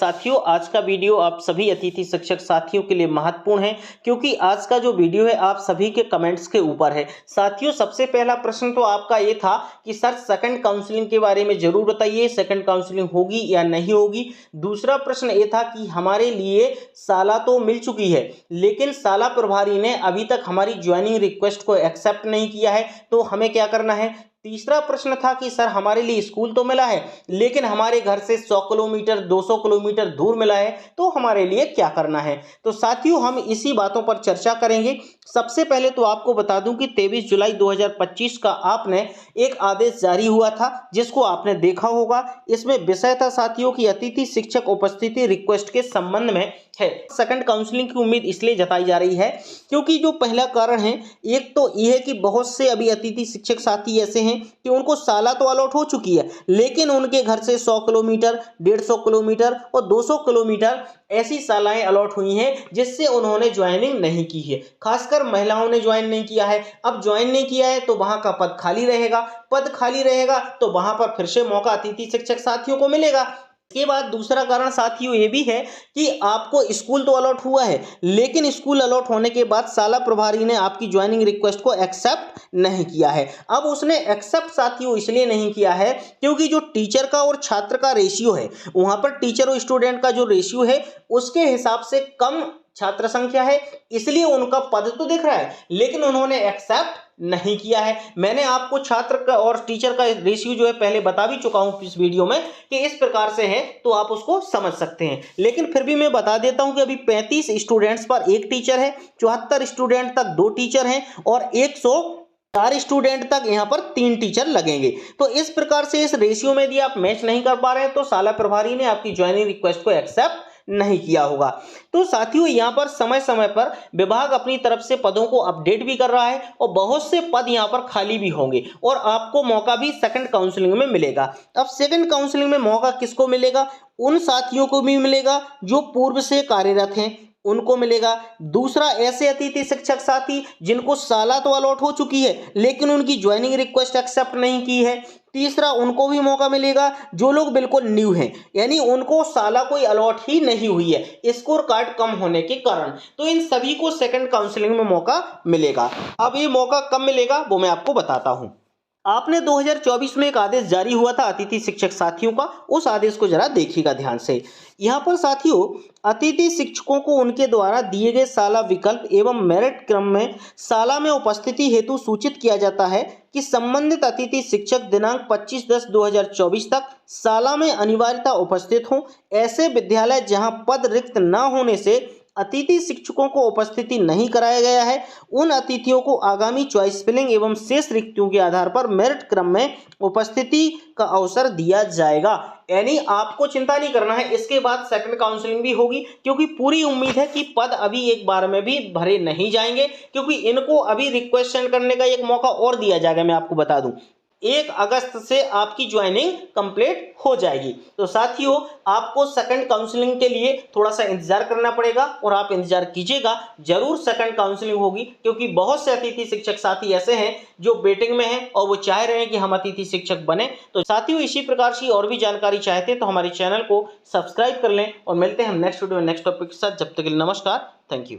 साथियों, आज का वीडियो आप सभी अतिथि शिक्षक साथियों के लिए महत्वपूर्ण है क्योंकि आज का जो वीडियो है आप सभी के कमेंट्स के ऊपर है। साथियों, सबसे पहला प्रश्न तो आपका ये था कि सर सेकंड काउंसलिंग के बारे में जरूर बताइए, सेकंड काउंसलिंग होगी या नहीं होगी। दूसरा प्रश्न ये था कि हमारे लिए साला तो मिल चुकी है लेकिन साला प्रभारी ने अभी तक हमारी ज्वाइनिंग रिक्वेस्ट को एक्सेप्ट नहीं किया है, तो हमें क्या करना है। तीसरा प्रश्न था कि सर हमारे लिए स्कूल तो मिला है लेकिन हमारे घर से 100 किलोमीटर 200 किलोमीटर दूर मिला है, तो हमारे लिए क्या करना है। तो साथियों, हम इसी बातों पर चर्चा करेंगे। सबसे पहले तो आपको बता दूं कि 23 जुलाई 2025 का आपने एक आदेश जारी हुआ था जिसको आपने देखा होगा। इसमें विषय था साथियों की अतिथि शिक्षक उपस्थिति रिक्वेस्ट के संबंध में है। सेकंड काउंसलिंग की उम्मीद इसलिए जताई जा रही है क्योंकि जो पहला कारण है, एक तो यह है कि बहुत से अभी अतिथि शिक्षक साथी ऐसे हैं कि उनको साला तो अलॉट हो चुकी है लेकिन उनके घर से 100 किलोमीटर 150 किलोमीटर और 200 किलोमीटर ऐसी सालाएं अलॉट हुई हैं जिससे उन्होंने ज्वाइनिंग नहीं की है। खासकर महिलाओं ने ज्वाइन नहीं किया है। अब ज्वाइन नहीं किया है तो वहां का पद खाली रहेगा, पद खाली रहेगा तो वहां पर फिर से मौका अतिथि शिक्षक साथियों को मिलेगा। के बाद दूसरा कारण साथियों ये भी है कि आपको स्कूल तो अलॉट हुआ है लेकिन स्कूल अलॉट होने के बाद साला प्रभारी ने आपकी ज्वाइनिंग रिक्वेस्ट को एक्सेप्ट नहीं किया है। अब उसने एक्सेप्ट साथियों इसलिए नहीं किया है क्योंकि जो टीचर का और छात्र का रेशियो है, वहां पर टीचर और स्टूडेंट का जो रेशियो है उसके हिसाब से कम छात्र संख्या है, इसलिए उनका पद तो दिख रहा है लेकिन उन्होंने एक्सेप्ट नहीं किया है। मैंने आपको छात्र का और टीचर का रेशियो जो है पहले बता भी चुका हूं इस वीडियो में कि इस प्रकार से है, तो आप उसको समझ सकते हैं। लेकिन फिर भी मैं बता देता हूं कि अभी 35 स्टूडेंट्स पर एक टीचर है, 74 स्टूडेंट तक 2 टीचर हैं और 104 स्टूडेंट तक यहां पर 3 टीचर लगेंगे। तो इस प्रकार से इस रेशियो में यदि आप मैच नहीं कर पा रहे हैं तो साला प्रभारी ने आपकी ज्वाइनिंग रिक्वेस्ट को एक्सेप्ट नहीं किया होगा। तो साथियों, यहां पर समय समय पर विभाग अपनी तरफ से पदों को अपडेट भी कर रहा है और बहुत से पद यहां पर खाली भी होंगे और आपको मौका भी सेकंड काउंसलिंग में मिलेगा। अब सेकंड काउंसलिंग में मौका किसको मिलेगा? उन साथियों को भी मिलेगा जो पूर्व से कार्यरत हैं, उनको मिलेगा। दूसरा, ऐसे अतिथि शिक्षक साथी जिनको साला तो अलॉट हो चुकी है लेकिन उनकी ज्वाइनिंग रिक्वेस्ट एक्सेप्ट नहीं की है। तीसरा, उनको भी मौका मिलेगा जो लोग बिल्कुल न्यू हैं, यानी उनको साला कोई अलॉट ही नहीं हुई है स्कोर कार्ड कम होने के कारण, तो इन सभी को सेकंड काउंसलिंग में मौका मिलेगा। अब ये मौका कब मिलेगा वो मैं आपको बताता हूं। आपने 2024 में एक आदेश जारी हुआ था अतिथि शिक्षक साथियों का, उस आदेश को जरा देखिएगा ध्यान से। यहाँ पर साथियों, अतिथि शिक्षकों को उनके द्वारा दिए गए साला विकल्प एवं मेरिट क्रम में साला में उपस्थिति हेतु सूचित किया जाता है कि संबंधित अतिथि शिक्षक दिनांक 25/10/2024 तक साला में अनिवार्यता उपस्थित हों। ऐसे विद्यालय जहां पद रिक्त न होने से अतिथि शिक्षकों को उपस्थिति नहीं कराया गया है, उन अतिथियों को आगामी चॉइस फिलिंग एवं शेष रिक्तियों के आधार पर मेरिट क्रम में उपस्थिति का अवसर दिया जाएगा। यानी आपको चिंता नहीं करना है, इसके बाद सेकंड काउंसलिंग भी होगी क्योंकि पूरी उम्मीद है कि पद अभी एक बार में भी भरे नहीं जाएंगे क्योंकि इनको अभी रिक्वेस्ट सेंड करने का एक मौका और दिया जाएगा। मैं आपको बता दूं 1 अगस्त से आपकी ज्वाइनिंग कंप्लीट हो जाएगी। तो साथियों, आपको सेकंड काउंसलिंग के लिए थोड़ा सा इंतजार करना पड़ेगा और आप इंतजार कीजिएगा, जरूर सेकंड काउंसलिंग होगी क्योंकि बहुत से अतिथि शिक्षक साथी ऐसे हैं जो वेटिंग में हैं और वो चाह रहे हैं कि हम अतिथि शिक्षक बने। तो साथियों, इसी प्रकार की और भी जानकारी चाहते हैं तो हमारे चैनल को सब्सक्राइब कर लें और मिलते हैं हम नेक्स्ट वीडियो में नेक्स्ट टॉपिक के साथ। जब तक के लिए नमस्कार, थैंक यू।